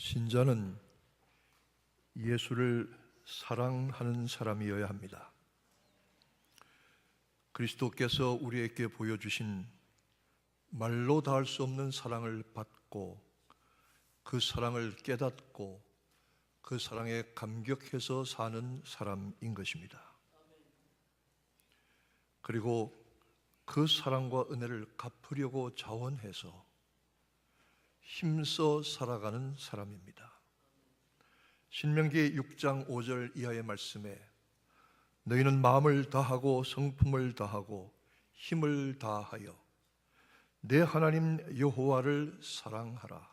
신자는 예수를 사랑하는 사람이어야 합니다. 그리스도께서 우리에게 보여주신 말로 다할 수 없는 사랑을 받고 그 사랑을 깨닫고 그 사랑에 감격해서 사는 사람인 것입니다. 그리고 그 사랑과 은혜를 갚으려고 자원해서 힘써 살아가는 사람입니다. 신명기 6장 5절 이하의 말씀에 너희는 마음을 다하고 성품을 다하고 힘을 다하여 내 하나님 여호와를 사랑하라.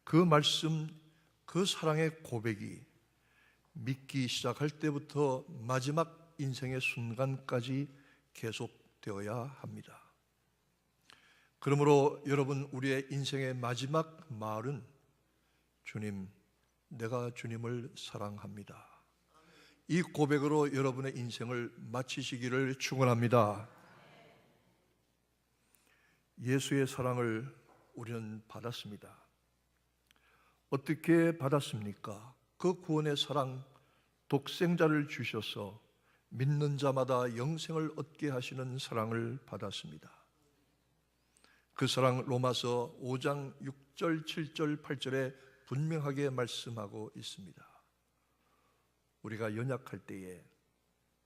그 말씀, 그 사랑의 고백이 믿기 시작할 때부터 마지막 인생의 순간까지 계속되어야 합니다. 그러므로 여러분, 우리의 인생의 마지막 말은 주님, 내가 주님을 사랑합니다. 이 고백으로 여러분의 인생을 마치시기를 축원합니다. 예수의 사랑을 우리는 받았습니다. 어떻게 받았습니까? 그 구원의 사랑, 독생자를 주셔서 믿는 자마다 영생을 얻게 하시는 사랑을 받았습니다. 그 사랑 로마서 5장 6절, 7절, 8절에 분명하게 말씀하고 있습니다. 우리가 연약할 때에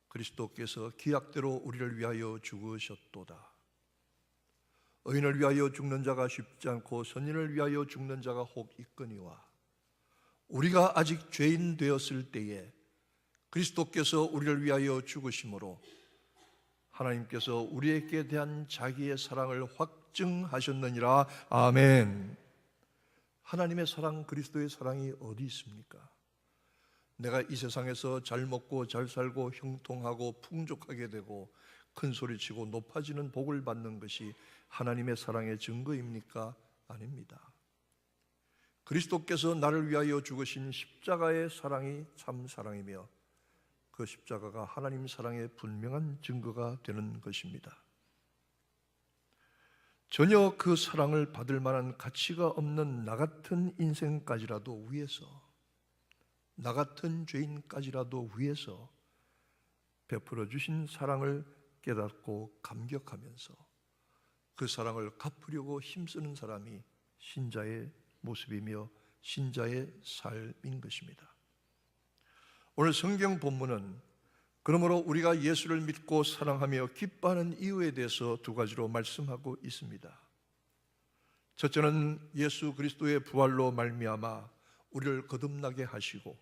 그리스도께서 기약대로 우리를 위하여 죽으셨도다. 의인을 위하여 죽는 자가 쉽지 않고 선인을 위하여 죽는 자가 혹 있거니와 우리가 아직 죄인 되었을 때에 그리스도께서 우리를 위하여 죽으심으로 하나님께서 우리에게 대한 자기의 사랑을 확증하셨느니라. 아멘. 하나님의 사랑, 그리스도의 사랑이 어디 있습니까? 내가 이 세상에서 잘 먹고 잘 살고 형통하고 풍족하게 되고 큰 소리치고 높아지는 복을 받는 것이 하나님의 사랑의 증거입니까? 아닙니다. 그리스도께서 나를 위하여 죽으신 십자가의 사랑이 참 사랑이며 그 십자가가 하나님 사랑의 분명한 증거가 되는 것입니다. 전혀 그 사랑을 받을 만한 가치가 없는 나 같은 인생까지라도 위해서, 나 같은 죄인까지라도 위해서 베풀어 주신 사랑을 깨닫고 감격하면서 그 사랑을 갚으려고 힘쓰는 사람이 신자의 모습이며 신자의 삶인 것입니다. 오늘 성경 본문은 그러므로 우리가 예수를 믿고 사랑하며 기뻐하는 이유에 대해서 두 가지로 말씀하고 있습니다. 첫째는 예수 그리스도의 부활로 말미암아 우리를 거듭나게 하시고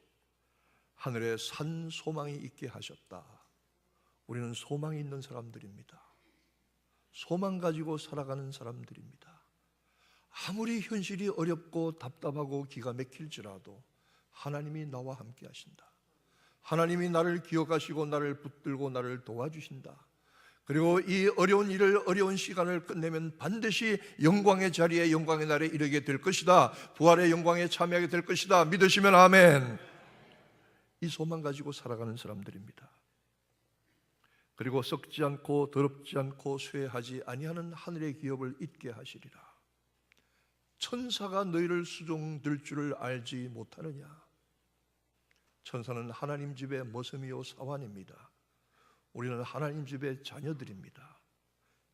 하늘에 산 소망이 있게 하셨다. 우리는 소망이 있는 사람들입니다. 소망 가지고 살아가는 사람들입니다. 아무리 현실이 어렵고 답답하고 기가 막힐지라도 하나님이 나와 함께 하신다. 하나님이 나를 기억하시고 나를 붙들고 나를 도와주신다. 그리고 이 어려운 일을, 어려운 시간을 끝내면 반드시 영광의 자리에, 영광의 날에 이르게 될 것이다. 부활의 영광에 참여하게 될 것이다. 믿으시면 아멘. 이 소망 가지고 살아가는 사람들입니다. 그리고 썩지 않고 더럽지 않고 쇠하지 아니하는 하늘의 기업을 잊게 하시리라. 천사가 너희를 수종들 줄을 알지 못하느냐? 천사는 하나님 집의 머슴이요 사환입니다. 우리는 하나님 집의 자녀들입니다.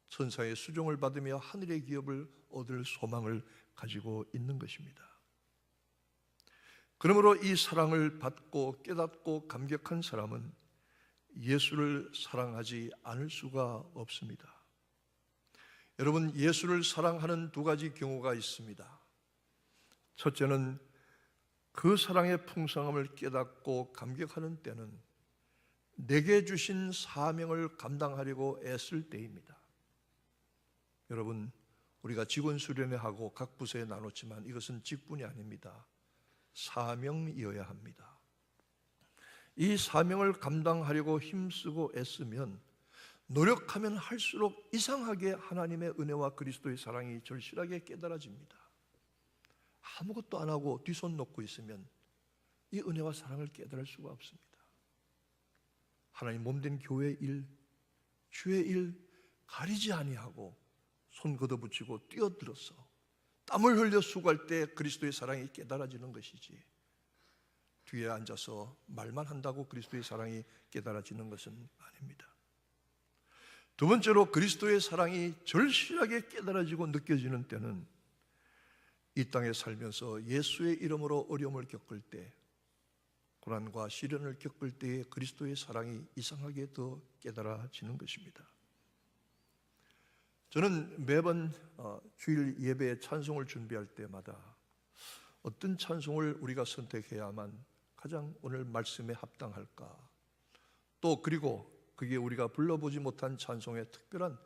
천사의 수종을 받으며 하늘의 기업을 얻을 소망을 가지고 있는 것입니다. 그러므로 이 사랑을 받고 깨닫고 감격한 사람은 예수를 사랑하지 않을 수가 없습니다. 여러분, 예수를 사랑하는 두 가지 경우가 있습니다. 첫째는 그 사랑의 풍성함을 깨닫고 감격하는 때는 내게 주신 사명을 감당하려고 애쓸 때입니다. 여러분, 우리가 직원 수련회하고 각 부서에 나눴지만 이것은 직분이 아닙니다. 사명이어야 합니다. 이 사명을 감당하려고 힘쓰고 애쓰면 노력하면 할수록 이상하게 하나님의 은혜와 그리스도의 사랑이 절실하게 깨달아집니다. 아무것도 안 하고 뒷손 놓고 있으면 이 은혜와 사랑을 깨달을 수가 없습니다. 하나님 몸된 교회의 일, 주의 일 가리지 아니하고 손 걷어붙이고 뛰어들어서 땀을 흘려 수고할 때 그리스도의 사랑이 깨달아지는 것이지, 뒤에 앉아서 말만 한다고 그리스도의 사랑이 깨달아지는 것은 아닙니다. 두 번째로, 그리스도의 사랑이 절실하게 깨달아지고 느껴지는 때는 이 땅에 살면서 예수의 이름으로 어려움을 겪을 때, 고난과 시련을 겪을 때에 그리스도의 사랑이 이상하게 더 깨달아지는 것입니다. 저는 매번 주일 예배 찬송을 준비할 때마다 어떤 찬송을 우리가 선택해야만 가장 오늘 말씀에 합당할까, 또 그리고 그게 우리가 불러보지 못한 찬송에 특별한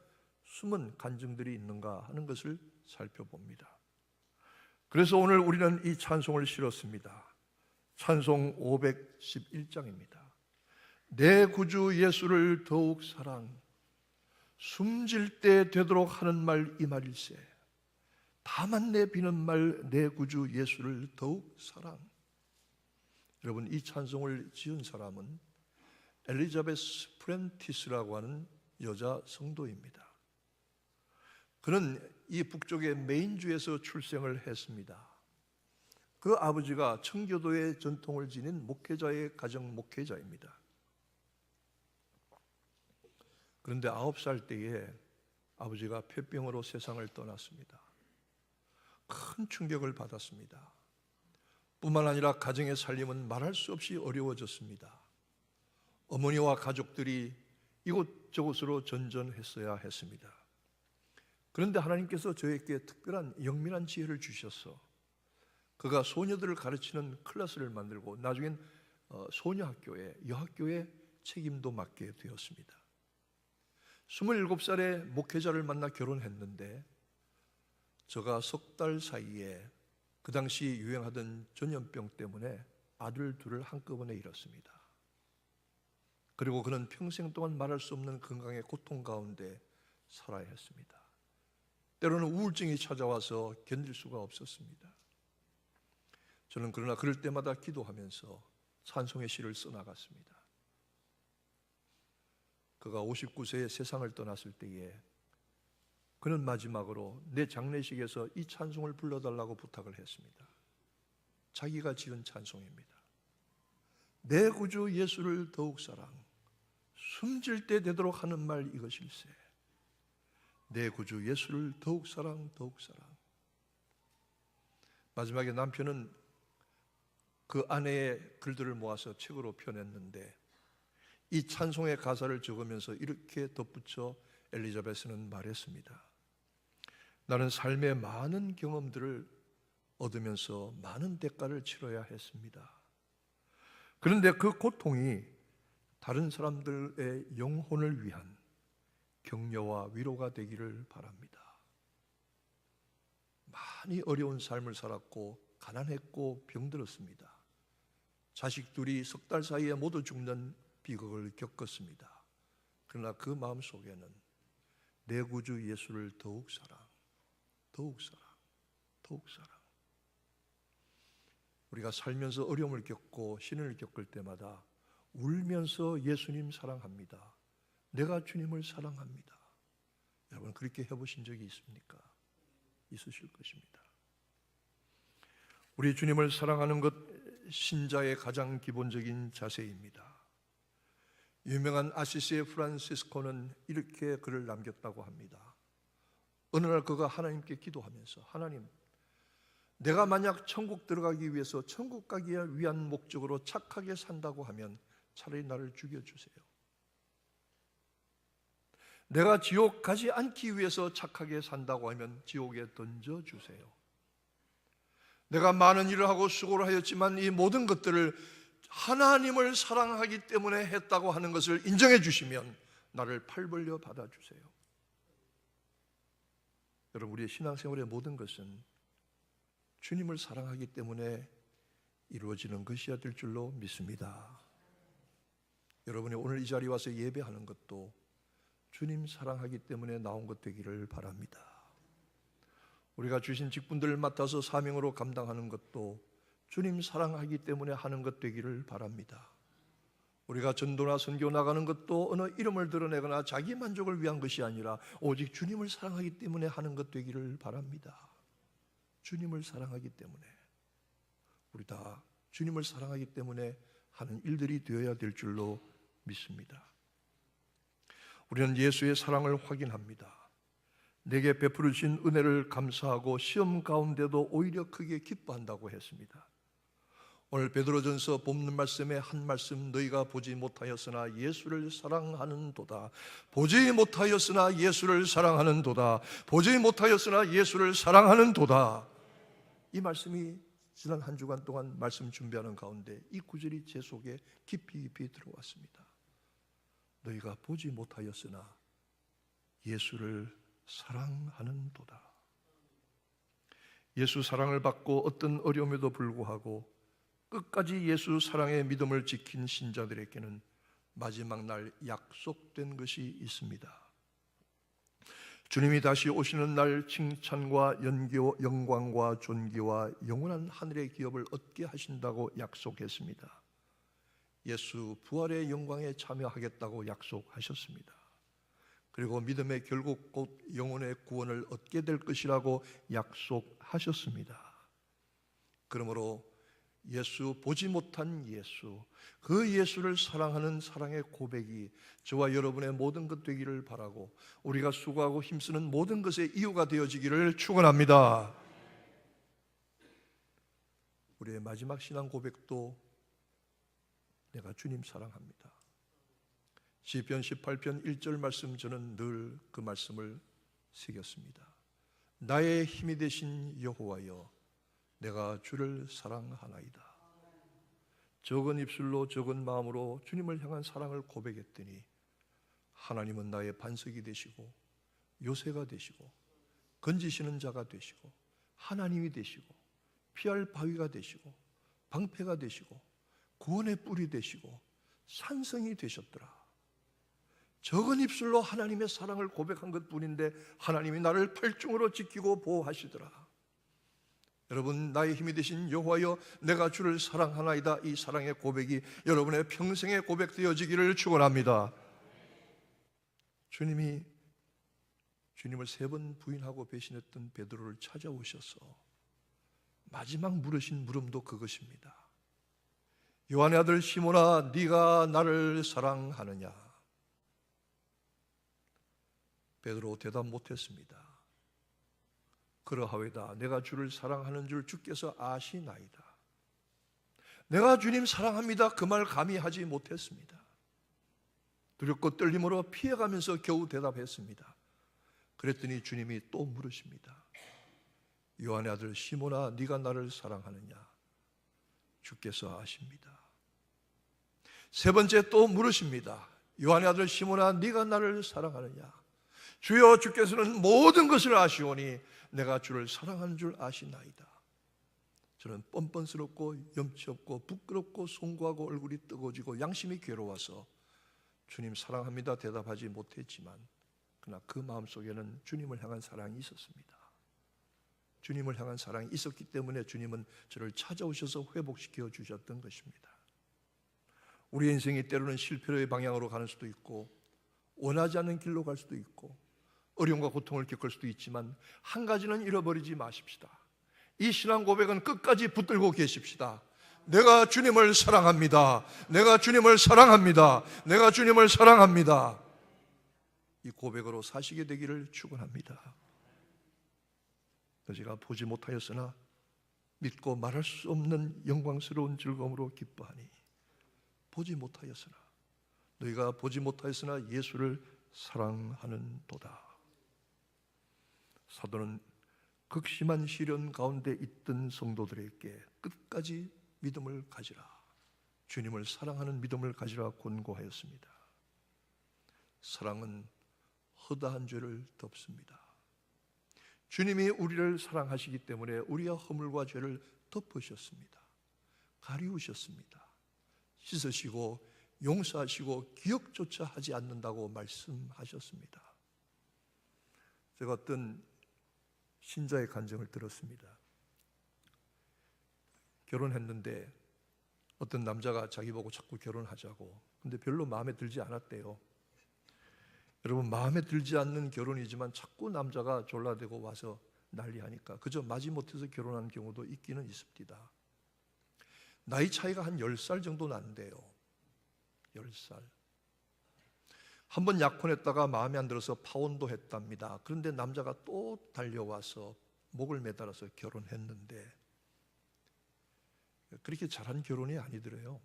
숨은 간증들이 있는가 하는 것을 살펴봅니다. 그래서 오늘 우리는 이 찬송을 실었습니다. 찬송 511장입니다. 내 구주 예수를 더욱 사랑, 숨질 때 되도록 하는 말 이 말일세. 다만 내 비는 말 내 구주 예수를 더욱 사랑. 여러분, 이 찬송을 지은 사람은 엘리자베스 프렌티스라고 하는 여자 성도입니다. 그는 이 북쪽의 메인주에서 출생을 했습니다. 그 아버지가 청교도의 전통을 지닌 목회자의 가정 목회자입니다. 그런데 9살 때에 아버지가 폐병으로 세상을 떠났습니다. 큰 충격을 받았습니다. 뿐만 아니라 가정의 살림은 말할 수 없이 어려워졌습니다. 어머니와 가족들이 이곳저곳으로 전전했어야 했습니다. 그런데 하나님께서 저에게 특별한 영민한 지혜를 주셔서 그가 소녀들을 가르치는 클래스를 만들고 나중엔 소녀학교에, 여학교에 책임도 맡게 되었습니다. 27살에 목회자를 만나 결혼했는데 저가 석 달 사이에 그 당시 유행하던 전염병 때문에 아들 둘을 한꺼번에 잃었습니다. 그리고 그는 평생 동안 말할 수 없는 건강의 고통 가운데 살아야 했습니다. 때로는 우울증이 찾아와서 견딜 수가 없었습니다. 저는 그러나 그럴 때마다 기도하면서 찬송의 시를 써나갔습니다. 그가 59세에 세상을 떠났을 때에 그는 마지막으로 내 장례식에서 이 찬송을 불러달라고 부탁을 했습니다. 자기가 지은 찬송입니다. 내 구주 예수를 더욱 사랑, 숨질 때 되도록 하는 말 이것일세. 내 구주 예수를 더욱 사랑, 더욱 사랑. 마지막에 남편은 그 아내의 글들을 모아서 책으로 펴냈는데 이 찬송의 가사를 적으면서 이렇게 덧붙여 엘리자베스는 말했습니다. 나는 삶의 많은 경험들을 얻으면서 많은 대가를 치러야 했습니다. 그런데 그 고통이 다른 사람들의 영혼을 위한 격려와 위로가 되기를 바랍니다. 많이 어려운 삶을 살았고 가난했고 병들었습니다. 자식 둘이 석 달 사이에 모두 죽는 비극을 겪었습니다. 그러나 그 마음 속에는 내 구주 예수를 더욱 사랑, 더욱 사랑, 더욱 사랑. 우리가 살면서 어려움을 겪고 시련을 겪을 때마다 울면서 예수님 사랑합니다, 내가 주님을 사랑합니다. 여러분 그렇게 해보신 적이 있습니까? 있으실 것입니다. 우리 주님을 사랑하는 것 신자의 가장 기본적인 자세입니다. 유명한 아시시의 프란시스코는 이렇게 글을 남겼다고 합니다. 어느 날 그가 하나님께 기도하면서 하나님, 내가 만약 천국 들어가기 위해서 천국 가기 위한 목적으로 착하게 산다고 하면 차라리 나를 죽여주세요. 내가 지옥 가지 않기 위해서 착하게 산다고 하면 지옥에 던져주세요. 내가 많은 일을 하고 수고를 하였지만 이 모든 것들을 하나님을 사랑하기 때문에 했다고 하는 것을 인정해 주시면 나를 팔 벌려 받아주세요. 여러분 우리의 신앙생활의 모든 것은 주님을 사랑하기 때문에 이루어지는 것이어야 될 줄로 믿습니다. 여러분이 오늘 이 자리에 와서 예배하는 것도 주님 사랑하기 때문에 나온 것 되기를 바랍니다. 우리가 주신 직분들을 맡아서 사명으로 감당하는 것도 주님 사랑하기 때문에 하는 것 되기를 바랍니다. 우리가 전도나 선교 나가는 것도 어느 이름을 드러내거나 자기 만족을 위한 것이 아니라 오직 주님을 사랑하기 때문에 하는 것 되기를 바랍니다. 주님을 사랑하기 때문에, 우리 다 주님을 사랑하기 때문에 하는 일들이 되어야 될 줄로 믿습니다. 우리는 예수의 사랑을 확인합니다. 내게 베풀으신 은혜를 감사하고 시험 가운데도 오히려 크게 기뻐한다고 했습니다. 오늘 베드로전서 본문 말씀에 한 말씀, 너희가 보지 못하였으나 예수를 사랑하는도다. 보지 못하였으나 예수를 사랑하는도다. 보지 못하였으나 예수를 사랑하는도다. 이 말씀이 지난 한 주간 동안 말씀 준비하는 가운데 이 구절이 제 속에 깊이 들어왔습니다. 너희가 보지 못하였으나 예수를 사랑하는도다. 예수 사랑을 받고 어떤 어려움에도 불구하고 끝까지 예수 사랑의 믿음을 지킨 신자들에게는 마지막 날 약속된 것이 있습니다. 주님이 다시 오시는 날 칭찬과 영광과 존귀와 영원한 하늘의 기업을 얻게 하신다고 약속했습니다. 예수 부활의 영광에 참여하겠다고 약속하셨습니다. 그리고 믿음의 결국 곧 영혼의 구원을 얻게 될 것이라고 약속하셨습니다. 그러므로 예수, 보지 못한 예수, 그 예수를 사랑하는 사랑의 고백이 저와 여러분의 모든 것 되기를 바라고, 우리가 수고하고 힘쓰는 모든 것의 이유가 되어지기를 축원합니다. 우리의 마지막 신앙 고백도 내가 주님 사랑합니다. 시편 18편 1절 말씀, 저는 늘 그 말씀을 새겼습니다. 나의 힘이 되신 여호와여, 내가 주를 사랑하나이다. 적은 입술로 적은 마음으로 주님을 향한 사랑을 고백했더니 하나님은 나의 반석이 되시고 요새가 되시고 건지시는 자가 되시고 하나님이 되시고 피할 바위가 되시고 방패가 되시고 구원의 뿔이 되시고 산성이 되셨더라. 적은 입술로 하나님의 사랑을 고백한 것뿐인데 하나님이 나를 팔중으로 지키고 보호하시더라. 여러분, 나의 힘이 되신 여호와여, 내가 주를 사랑하나이다. 이 사랑의 고백이 여러분의 평생의 고백되어지기를 축원합니다. 주님이 주님을 3번 부인하고 배신했던 베드로를 찾아오셔서 마지막 물으신 물음도 그것입니다. 요한의 아들 시몬아, 네가 나를 사랑하느냐? 베드로 대답 못했습니다. 그러하외다, 내가 주를 사랑하는 줄 주께서 아시나이다. 내가 주님 사랑합니다, 그 말 감히 하지 못했습니다. 두렵고 떨림으로 피해가면서 겨우 대답했습니다. 그랬더니 주님이 또 물으십니다. 요한의 아들 시몬아, 네가 나를 사랑하느냐? 주께서 아십니다. 3번째 또 물으십니다. 요한의 아들 시몬아, 네가 나를 사랑하느냐? 주여, 주께서는 모든 것을 아시오니 내가 주를 사랑하는 줄 아시나이다. 저는 뻔뻔스럽고 염치 없고 부끄럽고 송구하고 얼굴이 뜨거워지고 양심이 괴로워서 주님 사랑합니다 대답하지 못했지만, 그러나 그 마음속에는 주님을 향한 사랑이 있었습니다. 주님을 향한 사랑이 있었기 때문에 주님은 저를 찾아오셔서 회복시켜 주셨던 것입니다. 우리의 인생이 때로는 실패의 방향으로 가는 수도 있고 원하지 않는 길로 갈 수도 있고 어려움과 고통을 겪을 수도 있지만, 한 가지는 잃어버리지 마십시다. 이 신앙 고백은 끝까지 붙들고 계십시다. 내가 주님을 사랑합니다. 내가 주님을 사랑합니다. 내가 주님을 사랑합니다. 이 고백으로 사시게 되기를 축원합니다. 제가 보지 못하였으나 믿고 말할 수 없는 영광스러운 즐거움으로 기뻐하니, 보지 못하였으나, 너희가 보지 못하였으나 예수를 사랑하는도다. 사도는 극심한 시련 가운데 있던 성도들에게 끝까지 믿음을 가지라, 주님을 사랑하는 믿음을 가지라 권고하였습니다. 사랑은 허다한 죄를 덮습니다. 주님이 우리를 사랑하시기 때문에 우리의 허물과 죄를 덮으셨습니다. 가리우셨습니다. 씻으시고 용서하시고 기억조차 하지 않는다고 말씀하셨습니다. 제가 어떤 신자의 간증을 들었습니다. 결혼했는데 어떤 남자가 자기 보고 자꾸 결혼하자고, 근데 별로 마음에 들지 않았대요. 여러분, 마음에 들지 않는 결혼이지만 자꾸 남자가 졸라대고 와서 난리하니까 그저 마지못해서 결혼한 경우도 있기는 있습니다. 나이 차이가 한 10살 정도 난대요. 10살. 한번 약혼했다가 마음에 안 들어서 파혼도 했답니다. 그런데 남자가 또 달려와서 목을 매달아서 결혼했는데 그렇게 잘한 결혼이 아니더래요.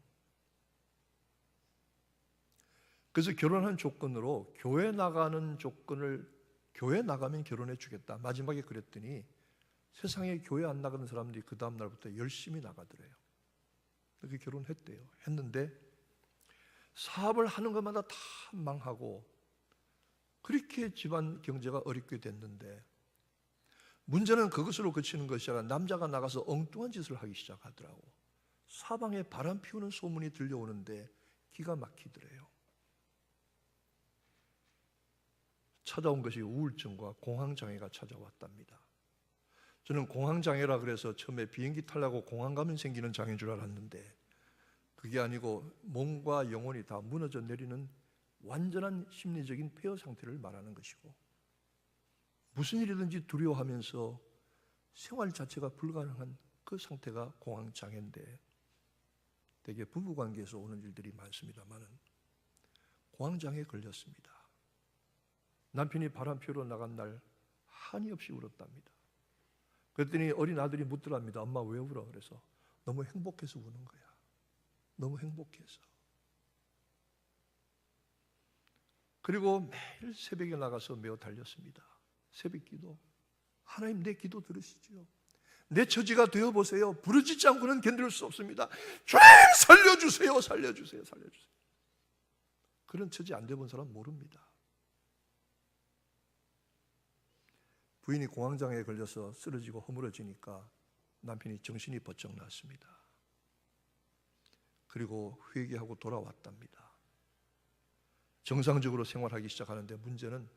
그래서 결혼한 조건으로 교회 나가는 조건을 교회 나가면 결혼해 주겠다. 마지막에 그랬더니 세상에 교회 안 나가는 사람들이 그 다음 날부터 열심히 나가더래요. 그렇게 결혼했대요. 했는데 사업을 하는 것마다 다 망하고 그렇게 집안 경제가 어렵게 됐는데 문제는 그것으로 그치는 것이 아니라 남자가 나가서 엉뚱한 짓을 하기 시작하더라고. 사방에 바람 피우는 소문이 들려오는데 기가 막히더래요. 찾아온 것이 우울증과 공황장애가 찾아왔답니다. 저는 공황장애라 그래서 처음에 비행기 타려고 공황 가면 생기는 장애인 줄 알았는데 그게 아니고 몸과 영혼이 다 무너져 내리는 완전한 심리적인 폐허 상태를 말하는 것이고 무슨 일이든지 두려워하면서 생활 자체가 불가능한 그 상태가 공황장애인데 대개 부부관계에서 오는 일들이 많습니다만은 공황장애에 걸렸습니다. 남편이 바람 피우러 나간 날 한이 없이 울었답니다. 그랬더니 어린 아들이 묻더랍니다. 엄마 왜 울어? 그래서 너무 행복해서 우는 거야. 너무 행복해서. 그리고 매일 새벽에 나가서 매어 달렸습니다. 새벽 기도. 하나님 내 기도 들으시죠. 내 처지가 되어보세요. 부르짖지 않고는 견딜 수 없습니다. 주님 살려주세요. 살려주세요. 살려주세요. 그런 처지 안 돼본 사람 모릅니다. 부인이 공황장애에 걸려서 쓰러지고 허물어지니까 남편이 정신이 번쩍 났습니다. 그리고 회개하고 돌아왔답니다. 정상적으로 생활하기 시작하는데 문제는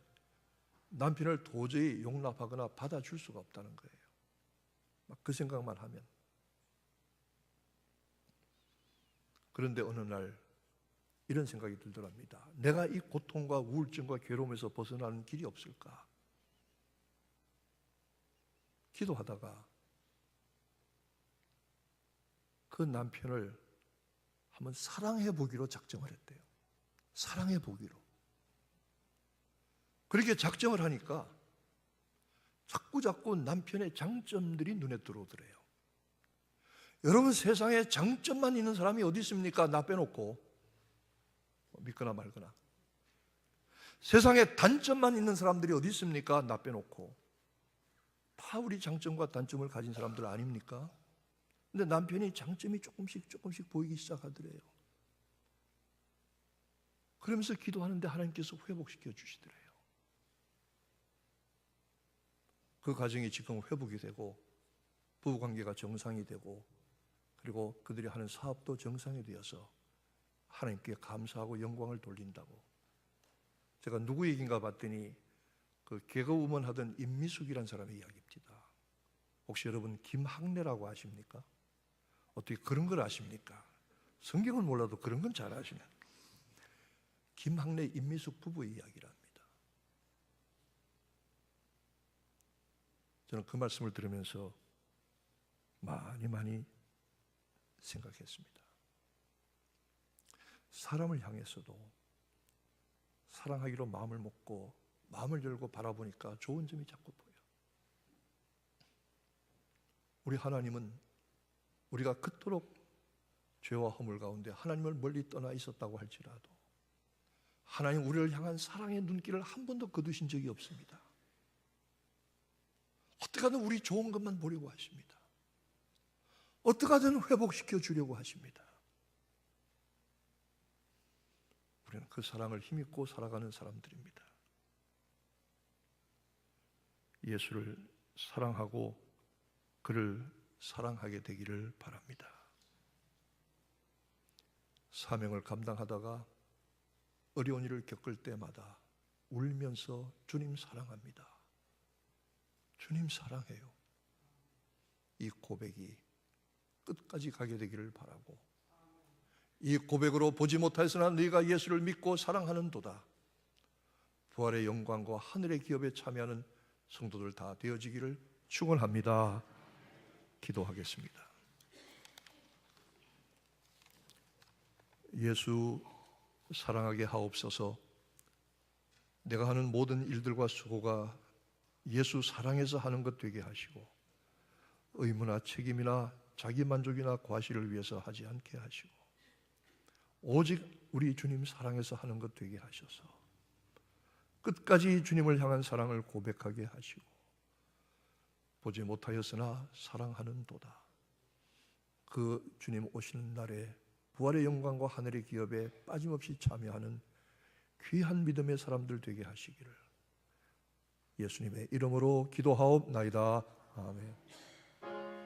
남편을 도저히 용납하거나 받아줄 수가 없다는 거예요. 막 그 생각만 하면. 그런데 어느 날 이런 생각이 들더랍니다. 내가 이 고통과 우울증과 괴로움에서 벗어나는 길이 없을까? 기도하다가 그 남편을 한번 사랑해 보기로 작정을 했대요. 사랑해 보기로. 그렇게 작정을 하니까 자꾸 남편의 장점들이 눈에 들어오더래요. 여러분 세상에 장점만 있는 사람이 어디 있습니까? 나 빼놓고. 믿거나 말거나. 세상에 단점만 있는 사람들이 어디 있습니까? 나 빼놓고. 다 우리 장점과 단점을 가진 사람들 아닙니까? 근데 남편이 장점이 조금씩 보이기 시작하더래요. 그러면서 기도하는데 하나님께서 회복시켜 주시더래요. 그 가정이 지금 회복이 되고 부부관계가 정상이 되고 그리고 그들이 하는 사업도 정상이 되어서 하나님께 감사하고 영광을 돌린다고. 제가 누구 얘기인가 봤더니 그 개그우먼 하던 임미숙이라는 사람의 이야기입니다. 혹시 여러분 김학래라고 아십니까? 어떻게 그런 걸 아십니까? 성경은 몰라도 그런 건 잘 아시네. 김학래, 임미숙 부부의 이야기랍니다. 저는 그 말씀을 들으면서 많이 생각했습니다. 사람을 향해서도 사랑하기로 마음을 먹고 마음을 열고 바라보니까 좋은 점이 자꾸 보여요. 우리 하나님은 우리가 그토록 죄와 허물 가운데 하나님을 멀리 떠나 있었다고 할지라도 하나님 우리를 향한 사랑의 눈길을 한 번도 거두신 적이 없습니다. 어떻게든 우리 좋은 것만 보려고 하십니다. 어떻게든 회복시켜 주려고 하십니다. 우리는 그 사랑을 힘입고 살아가는 사람들입니다. 예수를 사랑하고 그를 사랑하게 되기를 바랍니다. 사명을 감당하다가 어려운 일을 겪을 때마다 울면서 주님 사랑합니다. 주님 사랑해요. 이 고백이 끝까지 가게 되기를 바라고 이 고백으로 보지 못하였으나 너희가 예수를 믿고 사랑하는도다. 부활의 영광과 하늘의 기업에 참여하는 성도들 다 되어지기를 축원합니다. 기도하겠습니다. 예수 사랑하게 하옵소서. 내가 하는 모든 일들과 수고가 예수 사랑해서 하는 것 되게 하시고 의무나 책임이나 자기만족이나 과시를 위해서 하지 않게 하시고 오직 우리 주님 사랑해서 하는 것 되게 하셔서 끝까지 주님을 향한 사랑을 고백하게 하시고 보지 못하였으나 사랑하는 도다. 그 주님 오시는 날에 부활의 영광과 하늘의 기업에 빠짐없이 참여하는 귀한 믿음의 사람들 되게 하시기를 예수님의 이름으로 기도하옵나이다. 아멘.